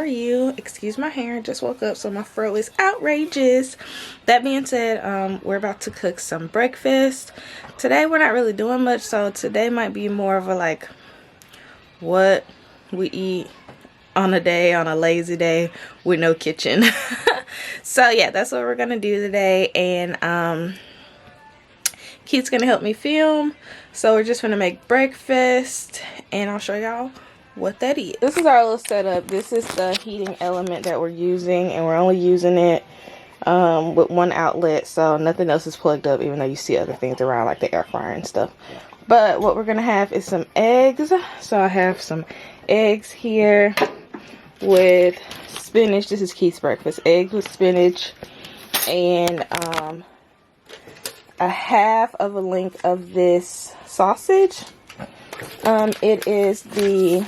you? Excuse my hair, just woke up, so my fro is outrageous. That being said, we're about to cook some breakfast. Today we're not really doing much, so today might be more of a like what we eat on a lazy day with no kitchen. So yeah, that's what we're gonna do today. And Keith's gonna help me film, so we're just gonna make breakfast and I'll show y'all what that is. This is our little setup. This is the heating element that we're using, and we're only using it with one outlet, so nothing else is plugged up, even though you see other things around like the air fryer and stuff. But what we're gonna have is some eggs. So I have some eggs here with spinach. This is Keith's breakfast. Eggs with spinach and a half of a link of this sausage. It is the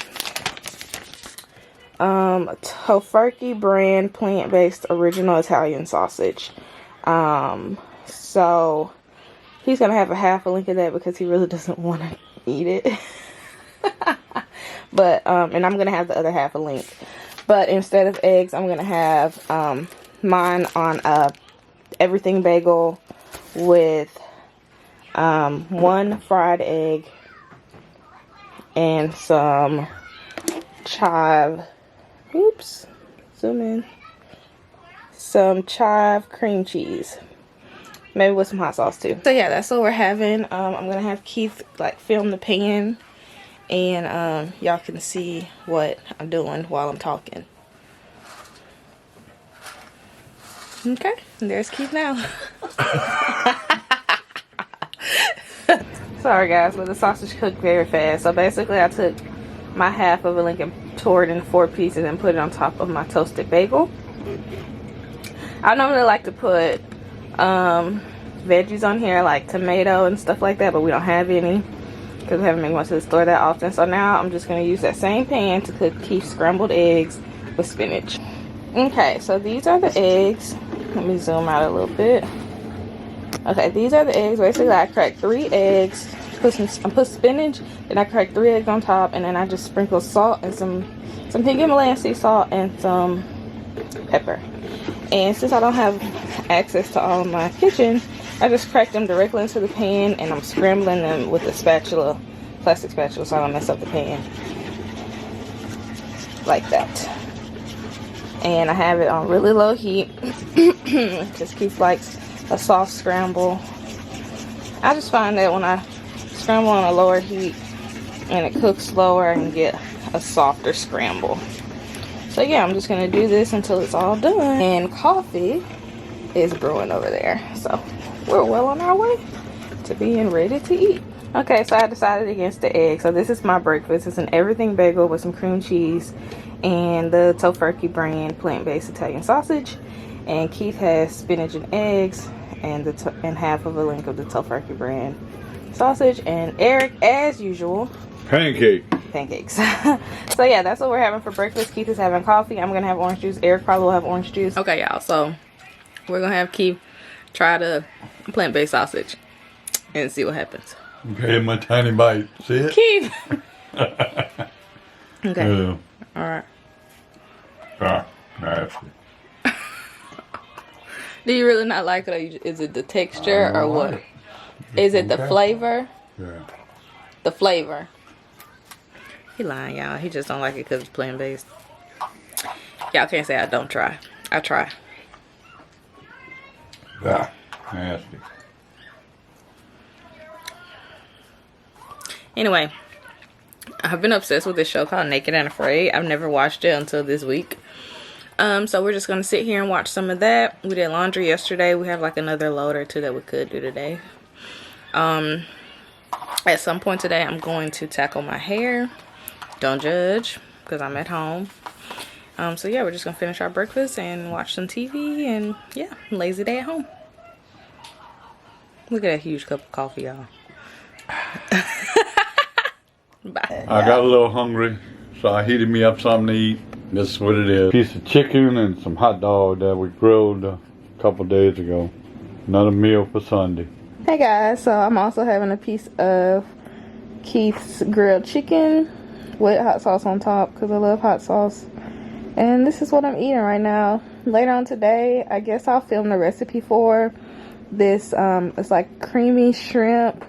Tofurkey brand plant-based original Italian sausage. So he's gonna have a half a link of that because he really doesn't want to eat it. But and I'm gonna have the other half a link. But instead of eggs, I'm gonna have mine on a everything bagel with one fried egg and some chive, some chive cream cheese, maybe with some hot sauce too. So yeah, that's what we're having. I'm gonna have Keith like film the pan, and y'all can see what I'm doing while I'm talking. Okay, and there's Keith now. Sorry guys, but the sausage cooked very fast. So basically I took my half of a link and tore it into 4 pieces and put it on top of my toasted bagel. I normally like to put veggies on here like tomato and stuff like that, but we don't have any because we haven't been going to the store that often. So now I'm just going to use that same pan to cook Keith's scrambled eggs with spinach. Okay, so these are the eggs. Let me zoom out a little bit. Okay, these are the eggs. Basically, I cracked 3 eggs, put spinach, then I cracked 3 eggs on top, and then I just sprinkled salt and some pink Himalayan sea salt and some pepper. And since I don't have access to all of my kitchen, I just cracked them directly into the pan, and I'm scrambling them with a spatula, plastic spatula, so I don't mess up the pan. Like that. And I have it on really low heat. Just Keith likes a soft scramble. I just find that when I scramble on a lower heat and it cooks slower, I can get a softer scramble. So yeah, I'm just gonna do this until it's all done. And coffee is brewing over there, so we're well on our way to being ready to eat. Okay, so I decided against the egg. So this is my breakfast. It's an everything bagel with some cream cheese and the Tofurkey brand plant-based Italian sausage. And Keith has spinach and eggs and half of a link of the Tofurkey brand sausage. And Eric, as usual, pancakes. So yeah, that's what we're having for breakfast. Keith is having coffee. I'm gonna have orange juice. Eric probably will have orange juice. Okay, y'all. So we're gonna have Keith try the plant-based sausage and see what happens. Okay, my tiny bite. See it? Keith. Okay. Yeah. All right. Ah, nasty. Do you really not like it? Or is it the texture or what? Is it the flavor? Yeah. The flavor. He lying, y'all. He just don't like it because it's plant-based. Y'all can't say I don't try. I try. Ah, nasty. Anyway, I've been obsessed with this show called Naked and Afraid. I've never watched it until this week. So we're just going to sit here and watch some of that. We did laundry yesterday. We have like another load or 2 that we could do today. At some point today, I'm going to tackle my hair. Don't judge, because I'm at home. So yeah, we're just going to finish our breakfast and watch some TV. And yeah, lazy day at home. Look at that huge cup of coffee, y'all. Bye. I got a little hungry, so I heated me up something to eat. This is what it is. Piece of chicken and some hot dog that we grilled a couple days ago. Another meal for Sunday. Hey guys, so I'm also having a piece of Keith's grilled chicken with hot sauce on top because I love hot sauce. And this is what I'm eating right now. Later on today, I guess I'll film the recipe for this. It's like creamy shrimp,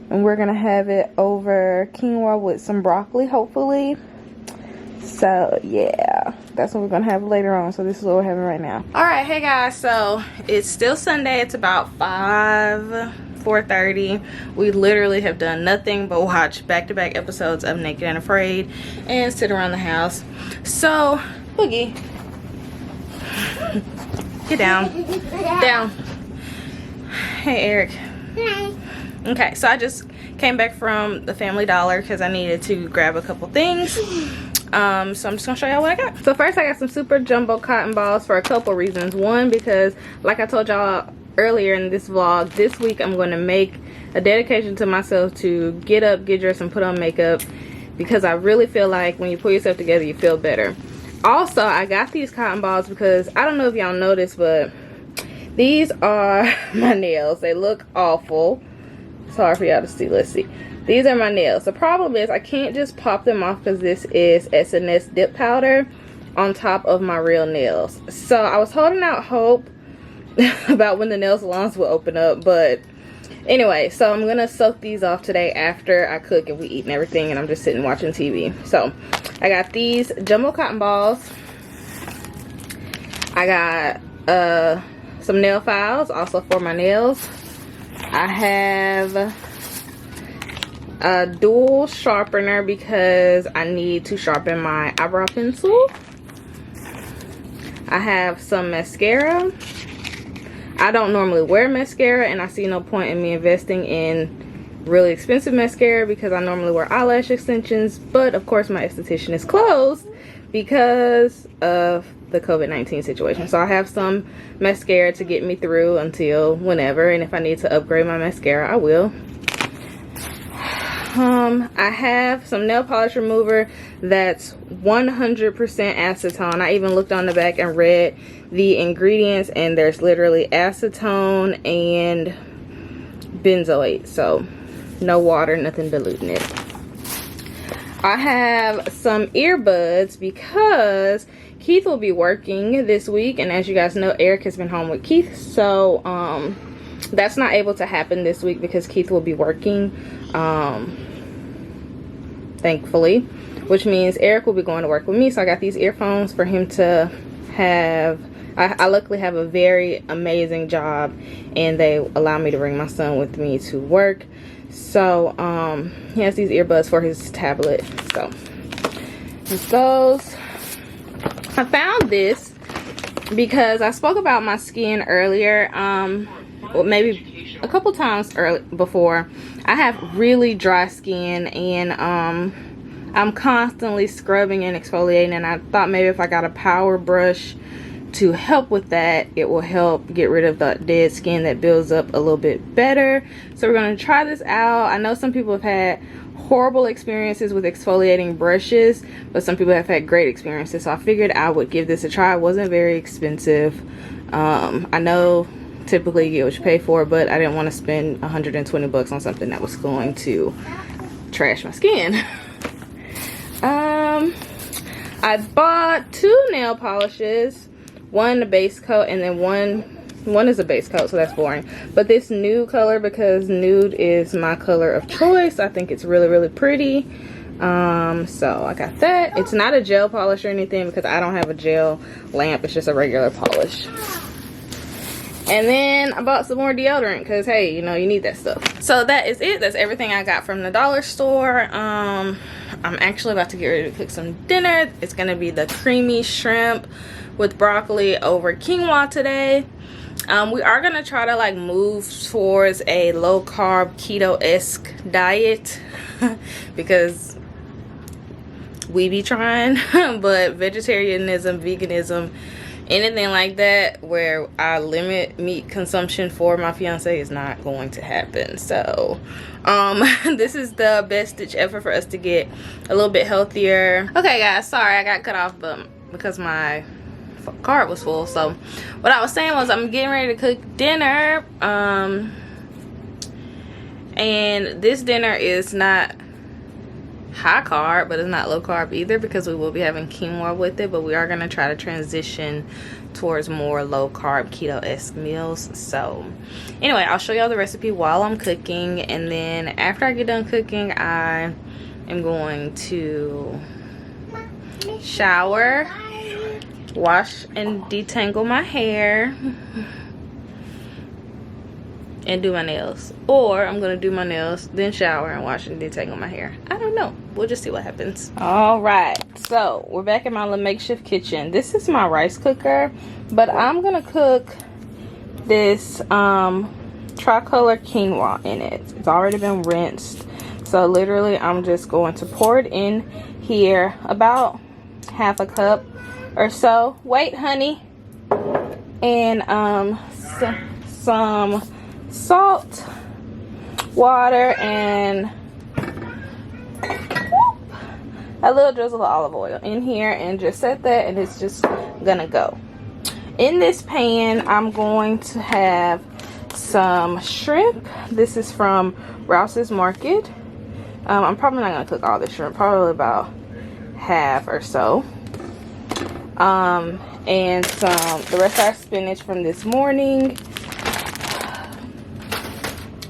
and we're gonna have it over quinoa with some broccoli, hopefully. So yeah, that's what we're gonna have later on. So this is what we're having right now. All right, hey guys, so it's still Sunday. It's about 4:30. We literally have done nothing but watch back-to-back episodes of Naked and Afraid and sit around the house. So Boogie, get down. Down. Hey Eric. Hi. Okay, so I just came back from the Family Dollar because I needed to grab a couple things. So I'm just gonna show y'all what I got. So first, I got some super jumbo cotton balls for a couple reasons. One, because like I told y'all earlier in this vlog, this week I'm going to make a dedication to myself to get up, get dressed, and put on makeup, because I really feel like when you pull yourself together, you feel better. Also, I got these cotton balls because I don't know if y'all noticed, but these are my nails. They look awful. It's hard for y'all to see. Let's see. These are my nails. The problem is I can't just pop them off because this is SNS dip powder on top of my real nails. So I was holding out hope about when the nail salons will open up, but anyway, so I'm gonna soak these off today after I cook and we eat and everything, and I'm just sitting watching TV. So I got these jumbo cotton balls. I got some nail files also for my nails. I have a dual sharpener because I need to sharpen my eyebrow pencil. I have some mascara. I don't normally wear mascara, and I see no point in me investing in really expensive mascara because I normally wear eyelash extensions, but of course my esthetician is closed because of the COVID-19 situation. So I have some mascara to get me through until whenever, and if I need to upgrade my mascara, I will. I have some nail polish remover that's 100% acetone. I even looked on the back and read the ingredients, and there's literally acetone and benzoate, so no water, nothing diluting it. I have some earbuds because Keith will be working this week, and as you guys know, Eric has been home with Keith, so that's not able to happen this week because Keith will be working, thankfully, which means Eric will be going to work with me. So I got these earphones for him to have. I luckily have a very amazing job, and they allow me to bring my son with me to work. So he has these earbuds for his tablet. So with those, I found this because I spoke about my skin earlier, well, maybe a couple times before. I have really dry skin, and I'm constantly scrubbing and exfoliating, and I thought maybe if I got a power brush to help with that, it will help get rid of the dead skin that builds up a little bit better. So we're going to try this out. I know some people have had horrible experiences with exfoliating brushes, but some people have had great experiences, so I figured I would give this a try. It wasn't very expensive. I know typically you get what you pay for, but I didn't want to spend 120 bucks on something that was going to trash my skin. I bought 2 nail polishes, one a base coat, and then one is a base coat, so that's boring. But this nude color, because nude is my color of choice, I think it's really, really pretty. So I got that. It's not a gel polish or anything because I don't have a gel lamp. It's just a regular polish. And then I bought some more deodorant because, hey, you know, you need that stuff. So that is it. That's everything I got from the dollar store. I'm actually about to get ready to cook some dinner. It's going to be the creamy shrimp with broccoli over quinoa today. We are going to try to like move towards a low carb keto-esque diet because we be trying, but vegetarianism, veganism, anything like that where I limit meat consumption for my fiance is not going to happen. So this is the best ditch ever for us to get a little bit healthier. Okay guys, sorry I got cut off, but because my card was full. So what I was saying was I'm getting ready to cook dinner, and this dinner is not high carb, but it's not low carb either, because we will be having quinoa with it, but we are going to try to transition towards more low carb keto-esque meals. So anyway, I'll show y'all the recipe while I'm cooking, and then after I get done cooking, I am going to shower, wash and detangle my hair, and do my nails. Or I'm gonna do my nails, then shower and wash and detangle my hair. I don't know, we'll just see what happens. All right, so we're back in my little makeshift kitchen. This is my rice cooker, but I'm gonna cook this tricolor quinoa in it. It's already been rinsed, so literally I'm just going to pour it in here, about half a cup or so. Wait, honey. And some salt, water, and a little drizzle of olive oil in here, and just set that, and it's just gonna go. In this pan, I'm going to have some shrimp. This is from Rouse's Market. I'm probably not gonna cook all the shrimp, probably about half or so. And the rest of our spinach from this morning,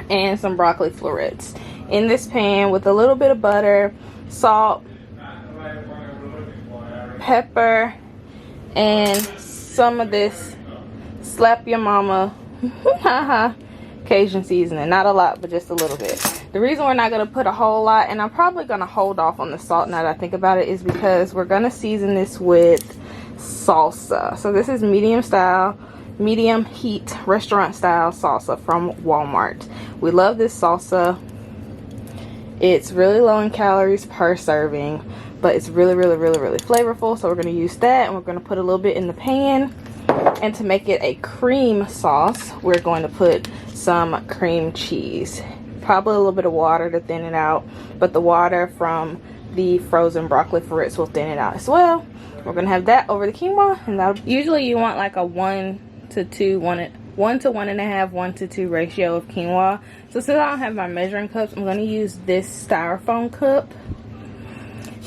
and some broccoli florets in this pan with a little bit of butter, salt, pepper, and some of this slap your mama Cajun seasoning. Not a lot, but just a little bit. The reason we're not going to put a whole lot, and I'm probably going to hold off on the salt now that I think about it, is because we're going to season this with salsa. So this is medium heat restaurant style salsa from Walmart. We love this salsa. It's really low in calories per serving, but it's really flavorful. So we're going to use that, and we're going to put a little bit in the pan. And to make it a cream sauce, we're going to put some cream cheese, probably a little bit of water to thin it out, but the water from the frozen broccoli florets will thin it out as well. We're gonna have that over the quinoa, and that'll, usually you want like a 1 to 2, 1 to 1.5, 1 to 2 ratio of quinoa. So since I don't have my measuring cups, I'm gonna use this styrofoam cup,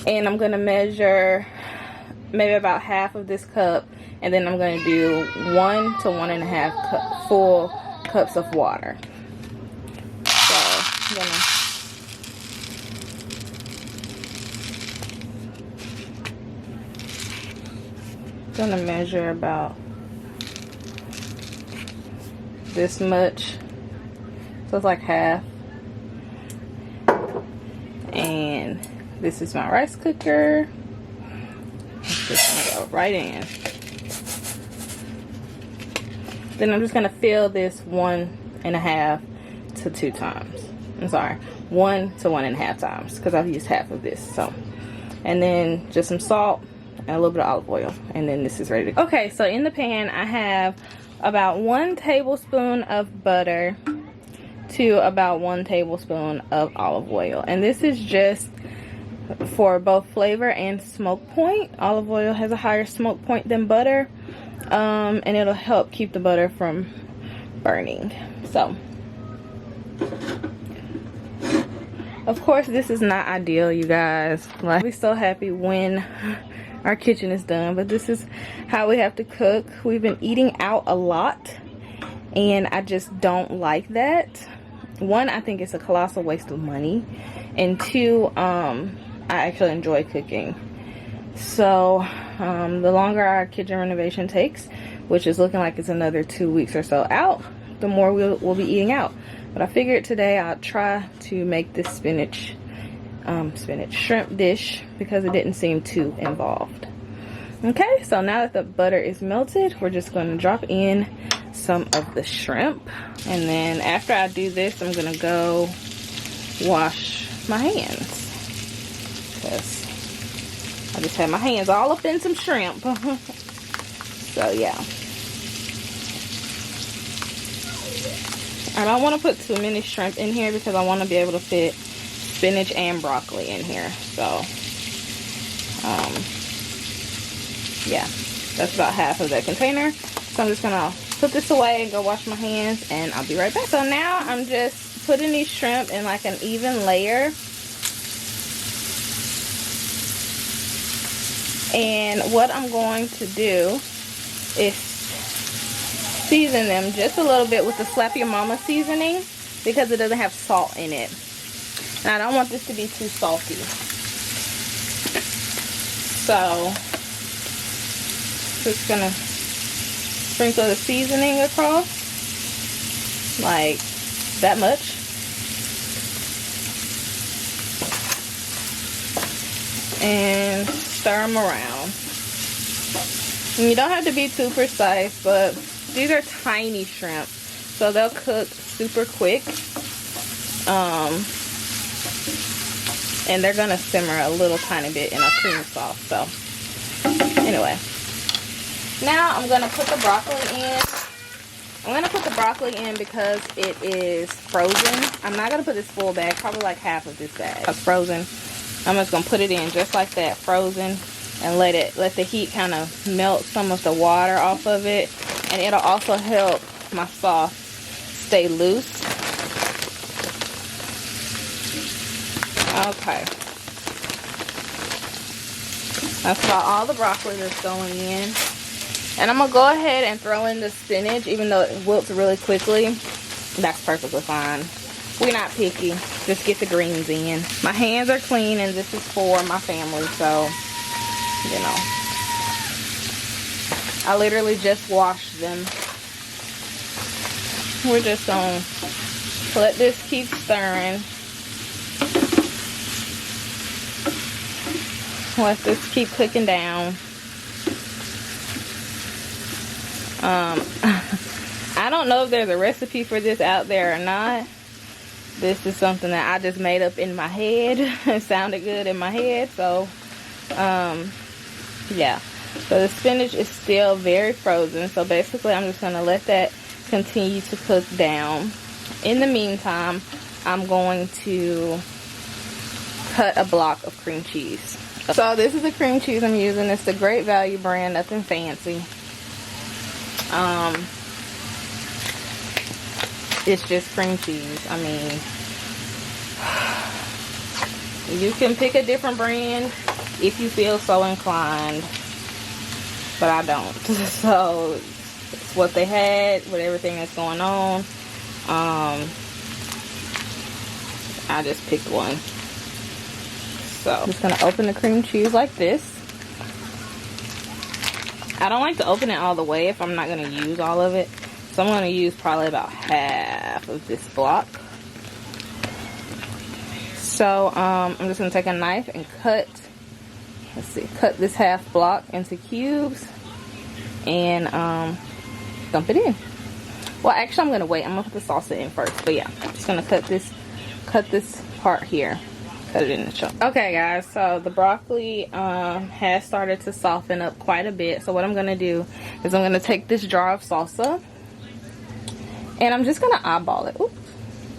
and I'm gonna measure maybe about half of this cup, and then I'm gonna do 1 to 1.5 full cups of water. So I'm gonna measure about this much, so it's like half. And this is my rice cooker. It's just gonna go right in. Then I'm just gonna fill this 1.5 to 2 times. I'm sorry, 1 to 1.5 times, because I've used half of this. So, and then just some salt and a little bit of olive oil, and then this is ready to go. Okay, so in the pan I have about 1 tablespoon of butter to about 1 tablespoon of olive oil, and this is just for both flavor and smoke point. Olive oil has a higher smoke point than butter, and it'll help keep the butter from burning. So of course this is not ideal, you guys. Like, we're so happy when our kitchen is done, but this is how we have to cook. We've been eating out a lot, and I just don't like that. 1, I think it's a colossal waste of money, and 2, I actually enjoy cooking. So the longer our kitchen renovation takes, which is looking like it's another 2 weeks or so out, the more we'll be eating out. But I figured today I'll try to make this spinach shrimp dish, because it didn't seem too involved. Okay, so now that the butter is melted, we're just going to drop in some of the shrimp, and then after I do this, I'm gonna go wash my hands, because I just had my hands all up in some shrimp. So yeah, I don't want to put too many shrimp in here, because I want to be able to fit spinach and broccoli in here. So yeah, that's about half of that container. So I'm just gonna put this away and go wash my hands, and I'll be right back. So now I'm just putting these shrimp in like an even layer And what I'm going to do is season them just a little bit with the Slap Your Mama seasoning, because it doesn't have salt in it. And I don't want this to be too salty. So, just gonna sprinkle the seasoning across, like that much. And stir them around. And you don't have to be too precise, but these are tiny shrimp, so they'll cook super quick. And they're gonna simmer a little tiny bit in a cream sauce. So anyway, now I'm gonna put the broccoli in. I'm gonna put the broccoli in because it is frozen. I'm not gonna put this full bag, probably like half of this bag. It's frozen. I'm just gonna put it in just like that, frozen, and let the heat kind of melt some of the water off of it, and it'll also help my sauce stay loose. Okay, that's about all the broccoli that's going in, and I'm gonna go ahead and throw in the spinach, even though it wilts really quickly. That's perfectly fine. We're not picky. Just get the greens in. My hands are clean, and this is for my family, so, you know. I literally just washed them. We're just gonna let this keep stirring. Let this keep cooking down. I don't know if there's a recipe for this out there or not. This is something that I just made up in my head. It sounded good in my head, so yeah. So the spinach is still very frozen, so basically I'm just gonna let that continue to cook down. In the meantime, I'm going to cut a block of cream cheese. So this is the cream cheese I'm using. It's the Great Value brand, nothing fancy. It's just cream cheese. I mean, you can pick a different brand if you feel so inclined, but I don't. So it's what they had with everything that's going on. I just picked one. So I'm just gonna open the cream cheese like this. I don't like to open it all the way if I'm not gonna use all of it. So I'm going to use probably about half of this block. So I'm just going to take a knife and cut this half block into cubes and dump it in. Well, actually I'm going to wait. I'm going to put the salsa in first. But yeah, I'm just going to cut this part here. Cut it into chunks. Okay guys, so the broccoli has started to soften up quite a bit. So what I'm going to do is I'm going to take this jar of salsa, and I'm just going to eyeball it. Oops.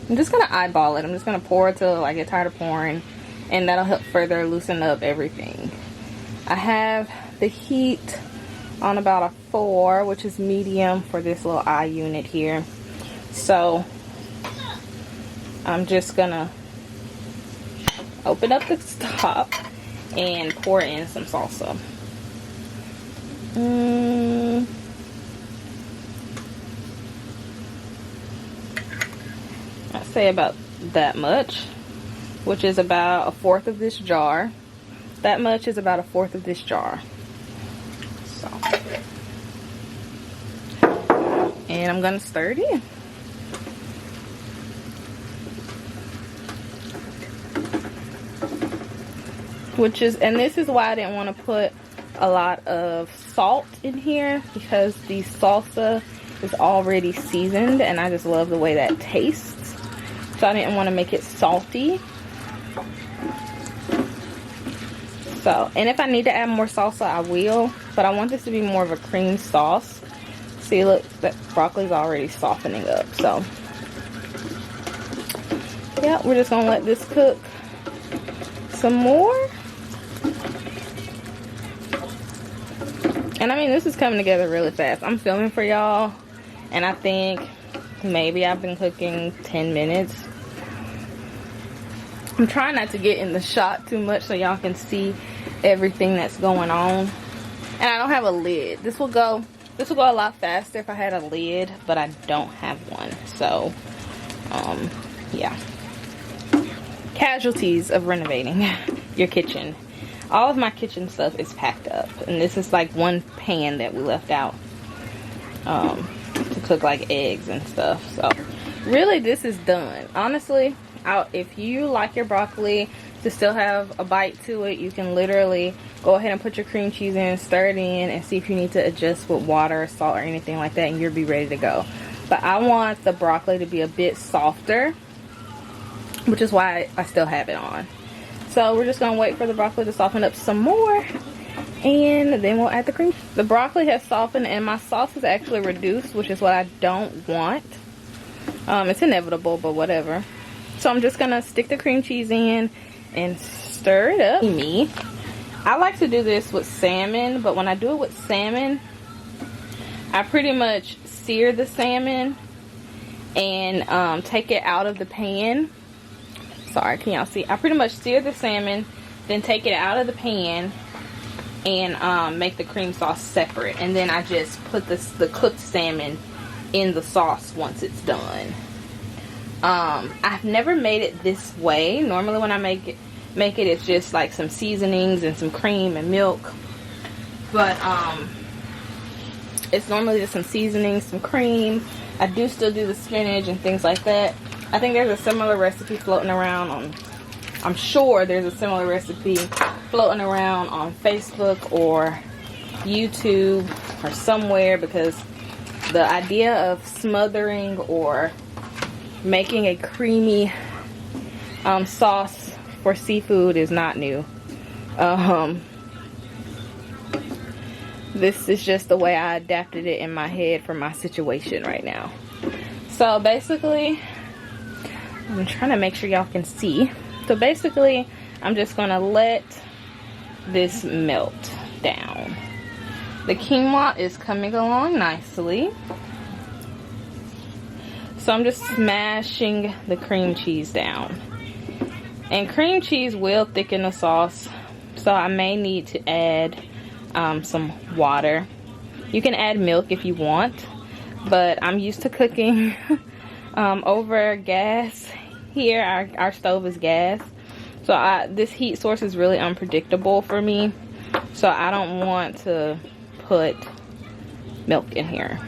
I'm just going to eyeball it. I'm just going to pour it till I get tired of pouring. And that'll help further loosen up everything. I have the heat on about a 4, which is medium for this little eye unit here. So I'm just going to open up the top and pour in some salsa. I'd say about that much, which is about 1/4 of this jar. That much is about 1/4 of this jar. So, and I'm gonna stir it in. And this is why I didn't want to put a lot of salt in here, because the salsa is already seasoned and I just love the way that tastes. So I didn't want to make it salty. So, and if I need to add more salsa, I will. But I want this to be more of a cream sauce. See, look, that broccoli's already softening up. So, yeah, we're just going to let this cook some more. And I mean, this is coming together really fast. I'm filming for y'all, and I think maybe I've been cooking 10 minutes. I'm trying not to get in the shot too much so y'all can see everything that's going on. And I don't have a lid. This will go a lot faster if I had a lid, but I don't have one. So, yeah. Casualties of renovating your kitchen. All of my kitchen stuff is packed up, and this is like one pan that we left out to cook like eggs and stuff. So really this is done. Honestly, if you like your broccoli to still have a bite to it, you can literally go ahead and put your cream cheese in, stir it in, and see if you need to adjust with water or salt or anything like that, and you'll be ready to go. But I want the broccoli to be a bit softer, which is why I still have it on. So we're just gonna wait for the broccoli to soften up some more, and then we'll add the cream. The broccoli has softened and my sauce is actually reduced, which is what I don't want. It's inevitable, but whatever. So I'm just gonna stick the cream cheese in and stir it up. I like to do this with salmon, but when I do it with salmon, I pretty much sear the salmon and take it out of the pan. Sorry, can y'all see? I pretty much sear the salmon, then take it out of the pan and make the cream sauce separate, and then I just put the cooked salmon in the sauce once it's done. I've never made it this way. Normally when I make it it's just like some seasonings and some cream and milk, but it's normally just some seasonings, some cream. I do still do the spinach and things like that. I think there's a similar recipe floating around on, I'm sure there's a similar recipe floating around on Facebook or YouTube or somewhere, because the idea of smothering or making a creamy sauce for seafood is not new. This is just the way I adapted it in my head for my situation right now. So basically, I'm trying to make sure y'all can see. So basically, I'm just gonna let this melt down. The quinoa is coming along nicely. So I'm just smashing the cream cheese down. And cream cheese will thicken the sauce, so I may need to add some water. You can add milk if you want, but I'm used to cooking over gas. Here our stove is gas, so this heat source is really unpredictable for me, so I don't want to put milk in here.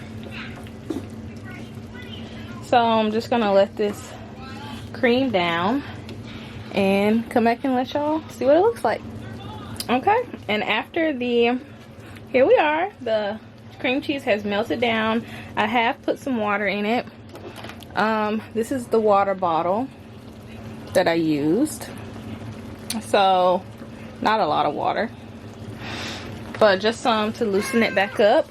So I'm just gonna let this cream down and come back and let y'all see what it looks like. Okay, and after here we are, the cream cheese has melted down. I have put some water in it. This is the water bottle that I used, so not a lot of water, but just some to loosen it back up.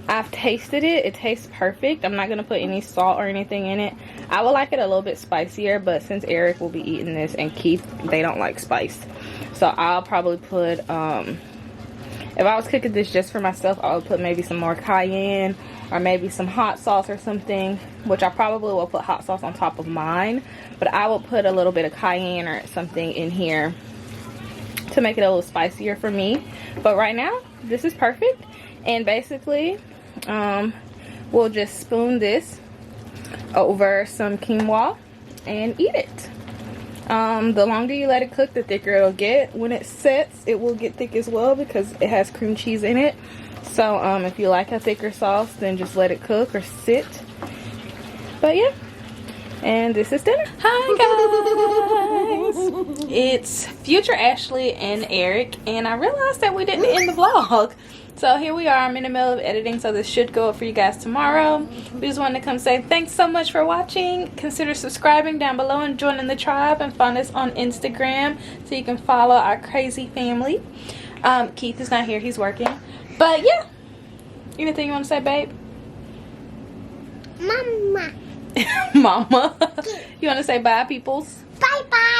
I've tasted it. It tastes perfect. I'm not gonna put any salt or anything in it. I would like it a little bit spicier, but since Eric will be eating this and Keith, they don't like spice, so I'll probably put if I was cooking this just for myself, I would put maybe some more cayenne or maybe some hot sauce or something, which I probably will put hot sauce on top of mine, but I will put a little bit of cayenne or something in here to make it a little spicier for me. But right now this is perfect, and basically we'll just spoon this over some quinoa and eat it. The longer you let it cook, the thicker it'll get. When it sets, it will get thick as well because it has cream cheese in it. So if you like a thicker sauce, then just let it cook or sit. But yeah, and this is dinner. Hi guys, it's future Ashley and Eric, and I realized that we didn't end the vlog. So here we are. I'm in the middle of editing, so this should go up for you guys tomorrow. We just wanted to come say thanks so much for watching. Consider subscribing down below and joining the tribe, and find us on Instagram so you can follow our crazy family. Keith is not here, he's working. But yeah, anything you want to say, babe? Mama. Mama. You want to say bye, peoples? Bye bye.